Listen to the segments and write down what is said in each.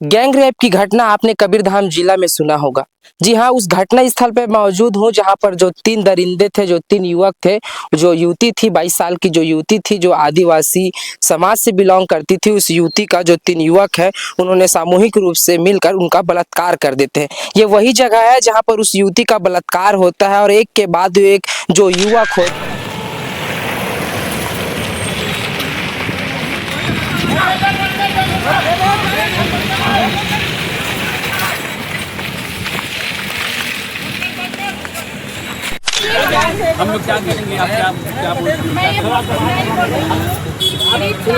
Gang rape की घटना आपने कबीरधाम जिला में सुना होगा। जी हाँ, उस घटना स्थल पे मौजूद हूँ जहाँ पर जो 3 दरिंदे थे, जो 3 युवक थे, जो युवती थी 22 साल की, जो युवती थी जो आदिवासी समाज से बिलोंग करती थी, उस युवती का जो 3 युवक है उन्होंने सामूहिक रूप से मिलकर उनका बलात्कार कर देते हैं। ये वही जगह है जहाँ पर उस युवती का बलात्कार होता है और एक के बाद एक जो युवक हो हम लोग क्या करेंगे? आप क्या बोल रहे सुनिए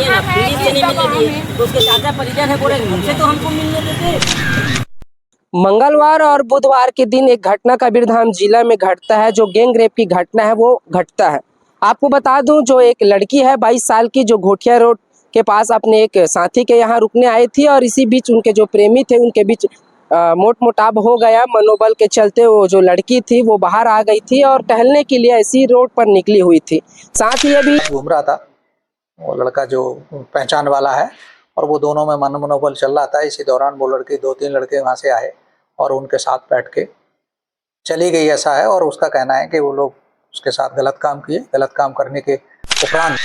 ना, पुलिस से नहीं मिलेंगे तो उसके चाचा परिजन है, बोलेंगे उनसे तो हमको मिलने देते। मंगलवार और बुधवार के दिन एक घटना कबीरधाम जिला में घटता है। जो गैंग रेप की घटना है वो घटता है। आपको बता दूं, जो एक लड़की है 22 साल की, जो घोटिया रोड के पास अपने एक साथी के यहाँ रुकने आई थी और इसी बीच उनके जो प्रेमी थे उनके बीच मोट मोटाव हो गया। मनोबल के चलते वो जो लड़की थी वो बाहर आ गई थी और टहलने के लिए इसी रोड पर निकली हुई थी। साथ ही अभी घूम रहा था वो लड़का जो पहचान वाला है, और वो दोनों में मन मनोबल चल रहा था। इसी दौरान वो लड़की 2-3 लड़के वहाँ से आए और उनके साथ बैठ के चली गई, ऐसा है। और उसका कहना है कि वो लोग उसके साथ गलत काम किए। गलत काम करने के उपरांत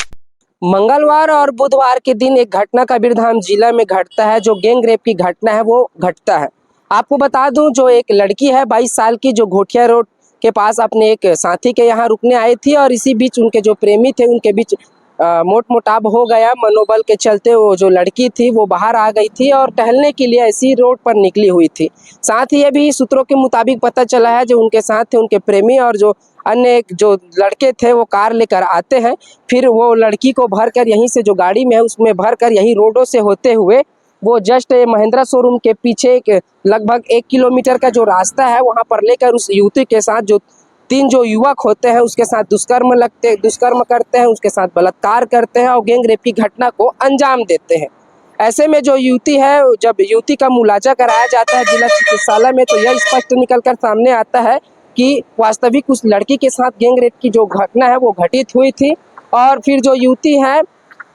मंगलवार और बुधवार के दिन एक घटना कबीरधाम जिला में घटता है। जो गैंग रेप की घटना है वो घटता है। आपको बता दूं, जो एक लड़की है 22 साल की, जो घोटिया रोड के पास अपने एक साथी के यहाँ रुकने आई थी और इसी बीच उनके जो प्रेमी थे उनके बीच मोट मोटाव हो गया। मनोबल के चलते वो जो लड़की थी वो बाहर आ गई थी और टहलने के लिए इसी रोड पर निकली हुई थी। साथ ही अभी सूत्रों के मुताबिक पता चला है जो उनके साथ थे उनके प्रेमी और जो अन्य जो लड़के थे वो कार लेकर आते हैं। फिर वो लड़की को भरकर यहीं से जो गाड़ी में है उसमें भरकर यहीं रोडों से होते हुए वो जस्ट महिंद्रा शोरूम के पीछे लगभग 1 किलोमीटर का जो रास्ता है वहां पर लेकर उस युवती के साथ जो 3 जो युवक होते हैं उसके साथ दुष्कर्म करते हैं, उसके साथ बलात्कार करते हैं और गैंग रेप की घटना को अंजाम देते हैं। ऐसे में जो युवती है, जब युवती का मुलाजा कराया जाता है जिला चिकित्सालय में, तो यह स्पष्ट निकलकर सामने आता है कि वास्तविक उस लड़की के साथ गैंग रेप की जो घटना है वो घटित हुई थी। और फिर जो युवती है,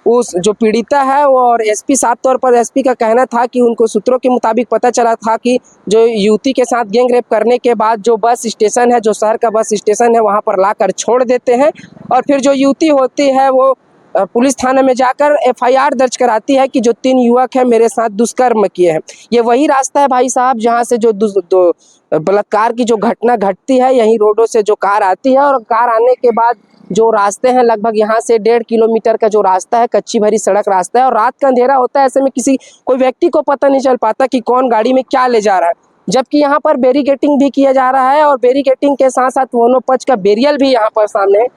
उस जो पीड़िता है वो, और एसपी साफ तौर पर एसपी का कहना था कि उनको सूत्रों के मुताबिक पता चला था कि जो युवती के साथ गैंग रेप करने के बाद जो बस स्टेशन है, जो शहर का बस स्टेशन है, वहां पर लाकर छोड़ देते हैं। और फिर जो युवती होती है वो पुलिस थाने में जाकर एफआईआर दर्ज कराती है कि जो 3 युवक है मेरे साथ दुष्कर्म किए हैं। ये वही रास्ता है भाई साहब जहाँ से जो बलात्कार की जो घटना घटती है, यही रोडों से जो कार आती है और कार आने के बाद जो रास्ते हैं लगभग यहाँ से 1.5 किलोमीटर का जो रास्ता है, कच्ची भरी सड़क रास्ता है और रात का अंधेरा होता है। ऐसे में कोई व्यक्ति को पता नहीं चल पाता कि कौन गाड़ी में क्या ले जा रहा है। जबकि यहाँ पर बैरिकेटिंग भी किया जा रहा है और बैरिकेटिंग के साथ साथ दोनों पक्ष का बैरियल भी यहाँ पर सामने है।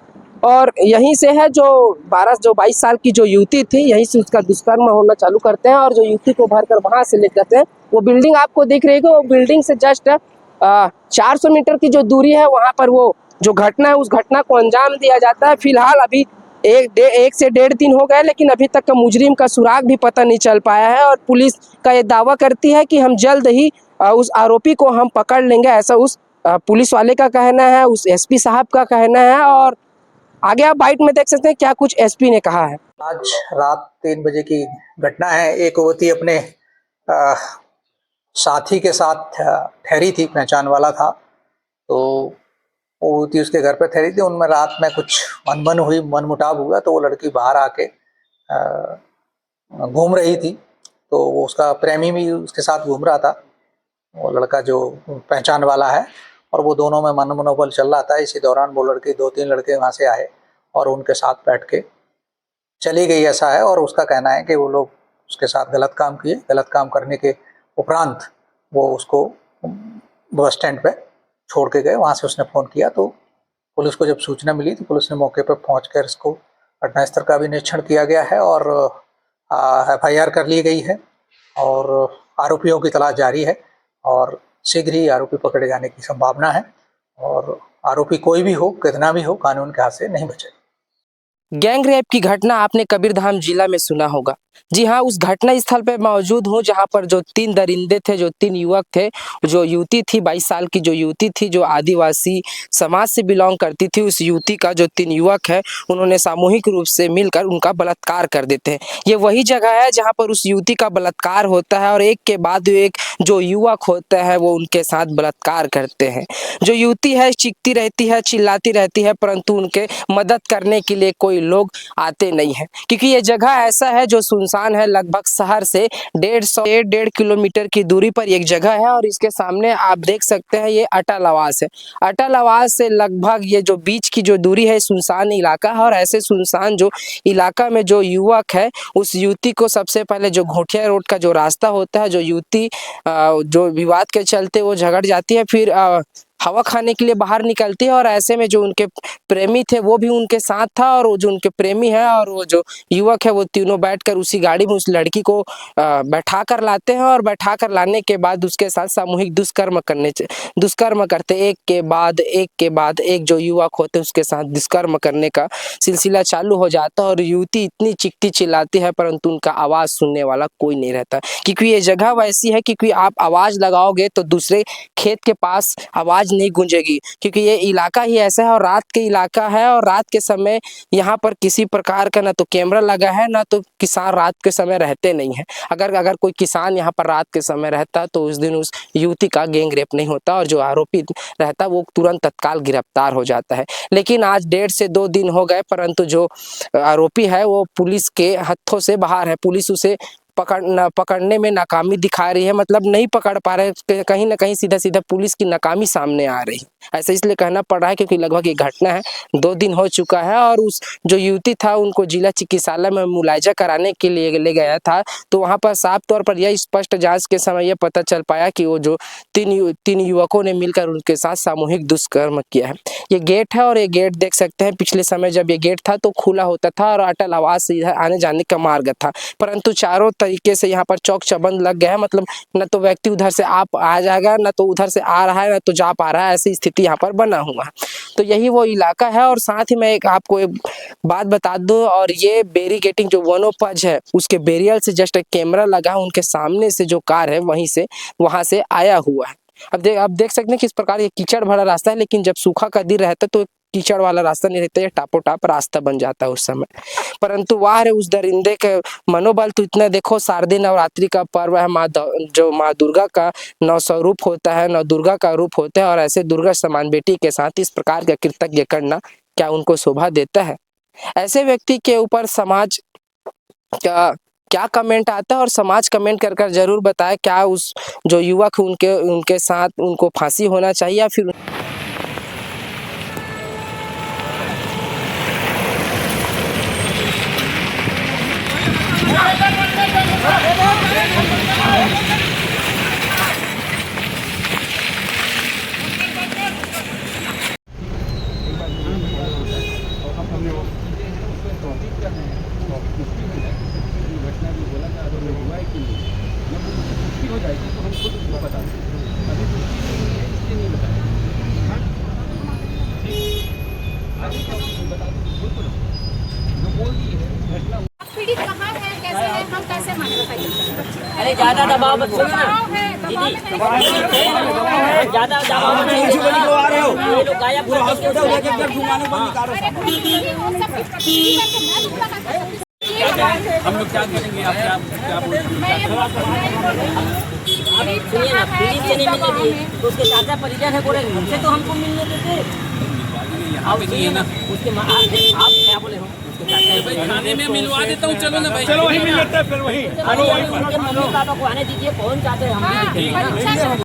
और यहीं से है जो 22 साल की जो युवती थी, यहीं से उसका दुष्कर्म होना चालू करते हैं और जो युवती को भरकर वहां से ले जाते हैं। वो बिल्डिंग आपको दिख रही है, वो बिल्डिंग से जस्ट 400 मीटर की जो दूरी है वहां पर वो जो घटना है उस घटना को अंजाम दिया जाता है। फिलहाल अभी 1 से 1.5 दिन हो गए, लेकिन अभी तक का मुजरिम का सुराग भी पता नहीं चल पाया है। और पुलिस का ये दावा करती है कि हम जल्द ही उस आरोपी को हम पकड़ लेंगे, ऐसा उस पुलिस वाले का कहना है, उस एसपी साहब का कहना है। और आगे आप बाइट में देख सकते हैं क्या कुछ एसपी ने कहा है। आज रात 3 बजे की घटना है। एक युवती अपने आ, साथी के साथ ठहरी थी, पहचान वाला था। तो वो युवती उसके घर पे ठहरी थी। उनमें रात में कुछ अनबन हुई, मनमुटाव हुआ, तो वो लड़की बाहर आके घूम रही थी। तो वो उसका प्रेमी भी उसके साथ घूम रहा था, वो लड़का जो पहचान वाला है। और वो दोनों में मन मनोबल चल रहा था। इसी दौरान वो लड़की 2-3 लड़के वहाँ से आए और उनके साथ बैठ के चली गई, ऐसा है। और उसका कहना है कि वो लोग उसके साथ गलत काम किए। गलत काम करने के उपरांत वो उसको बस स्टैंड पे छोड़ के गए। वहाँ से उसने फ़ोन किया तो पुलिस को जब सूचना मिली तो पुलिस ने मौके पर पहुँच कर इसको घटनास्थल का भी निरीक्षण किया गया है और एफआईआर कर ली गई है और आरोपियों की तलाश जारी है और शीघ्र ही आरोपी पकड़े जाने की संभावना है। और आरोपी कोई भी हो, कितना भी हो, कानून के हाथ से नहीं बचेगा। गैंग रेप की घटना आपने कबीरधाम जिला में सुना होगा। जी हाँ, उस घटना स्थल पे मौजूद हूँ जहाँ पर जो 3 दरिंदे थे, जो 3 युवक थे, जो युवती थी 22 साल की जो युवती थी, जो आदिवासी समाज से बिलोंग करती थी, उस युवती का जो 3 युवक है उन्होंने सामूहिक रूप से मिलकर उनका बलात्कार कर देते हैं। ये वही जगह है जहाँ पर उस युवती का बलात्कार होता है और एक के बाद एक जो युवक होते हैं वो उनके साथ बलात्कार करते हैं। जो युवती है चीखती रहती है, चिल्लाती रहती है, परंतु उनके मदद करने के लिए कोई लोग आते नहीं हैं, क्योंकि ये जगह ऐसा है जो सुनसान है। लगभग शहर से 1.5 किलोमीटर की दूरी पर एक जगह है और इसके सामने आप देख सकते हैं ये अटल आवास है। अटल आवास से लगभग ये जो बीच की जो दूरी है सुनसान इलाका है और ऐसे सुनसान जो इलाका में जो युवक है उस युवती को सबसे पहले जो घोटिया रोड का जो रास्ता होता है, जो युवती जो विवाद के चलते वो झगड़ जाती है, फिर हवा खाने के लिए बाहर निकलती है और ऐसे में जो उनके प्रेमी थे वो भी उनके साथ था और वो जो उनके प्रेमी है और वो जो युवक है वो तीनों बैठकर उसी गाड़ी में उस लड़की को बैठा कर लाते हैं और बैठा कर लाने के बाद उसके साथ सामूहिक दुष्कर्म करते एक के बाद एक जो युवक होते हैं उसके साथ दुष्कर्म करने का सिलसिला चालू हो जाता है और युवती इतनी चिखती चिल्लाती है परंतु उनका आवाज़ सुनने वाला कोई नहीं रहता, क्योंकि ये जगह वैसी है क्योंकि आप आवाज़ लगाओगे तो दूसरे खेत के पास आवाज़ नहीं गूंजेगी, क्योंकि ये इलाका ही ऐसा है और रात के इलाका है और रात के समय यहाँ पर किसी प्रकार का ना तो कैमरा लगा है ना तो किसान रात के समय रहते नहीं है। अगर कोई किसान यहाँ पर रात के समय रहता तो उस दिन उस युवती का गैंग रेप नहीं होता और जो आरोपी रहता वो तुरंत तत्काल गिरफ्तार हो जाता है। लेकिन आज 1.5 से 2 दिन हो गए परंतु जो आरोपी है वो पुलिस के हाथों से बाहर है। पुलिस उसे पकड़ने में नाकामी दिखा रही है, मतलब नहीं पकड़ पा रहे, कहीं ना कहीं सीधा पुलिस की नाकामी सामने आ रही है। ऐसा इसलिए कहना पड़ रहा है क्योंकि लगभग ये घटना है 2 दिन हो चुका है और उस जो युवती था उनको जिला चिकित्सालय में मुलायजा कराने के लिए ले गया था तो वहाँ पर साफ तौर पर यह स्पष्ट जांच के समय यह पता चल पाया कि वो जो तीन युवकों ने मिलकर उनके साथ सामूहिक दुष्कर्म किया है। ये गेट है और ये गेट देख सकते हैं पिछले समय जब ये गेट था तो खुला होता था और अटल आवास से इधर आने जाने का मार्ग था, परंतु चारों तरीके से यहाँ पर चौक चबंद लग गया है, मतलब न तो व्यक्ति उधर से आ जाएगा न तो उधर से आ रहा है न तो जा पा रहा है, ऐसी स्थिति यहाँ पर बना हुआ है। तो यही वो इलाका है और साथ ही मैं आपको एक बात बता दूं और ये बैरिकेडिंग जो वनोपज है उसके बैरियर से जस्ट एक कैमरा लगा है, उनके सामने से जो कार है वहां से आया हुआ है। अब देख सकते हैं किस प्रकार ये कीचड़ भरा रास्ता है, लेकिन जब सूखा का दिन रहता है तो कीचड़ वाला रास्ता नहीं रहता, ये टापो टाप रास्ता बन जाता है उस समय। परंतु वाह रे उस दरिंदे के मनोबल तो इतना देखो, शारदीय नवरात्रि का पर्व है, जो माँ दुर्गा का 9 स्वरूप होता है, 9 दुर्गा का रूप होता है और ऐसे दुर्गा समान बेटी के साथ इस प्रकार का कृतज्ञ करना क्या उनको शोभा देता है? ऐसे व्यक्ति के ऊपर समाज क्या कमेंट आता है और समाज कमेंट कर जरूर बताए क्या उस जो युवक उनके साथ उनको फांसी होना चाहिए या फिर पीड़ित कहाँ है, कैसे है, हम कैसे माने बताइए। अरे ज्यादा दबाव मत सुनो ना दबाव है, दबाव में दीदी, ज्यादा दबाव मत सुनो। ये लोग गायब करके अरे वो सब की प्रतिनिधि करके मैं दूंगा का हम लोग क्या करेंगे? आप क्या बोल रहे मैं ये बात सुनिए ना, पीड़ित से नहीं मिलने दिए तो उसके चाचा परिजन है बोले हमसे तो हमको मिलने देते। हैं? यहाँ पे नहीं है ना उसके आप क्या बोले हो उसके चाचा भाई, खाने में मिलवा देता हूँ, चलो ना भाई, चलो वही मिल लेते हैं फिर वही अरे उनके मम्मी पापा को आने दीजिए, कौन चाहते हैं हम भी देखेंगे ना।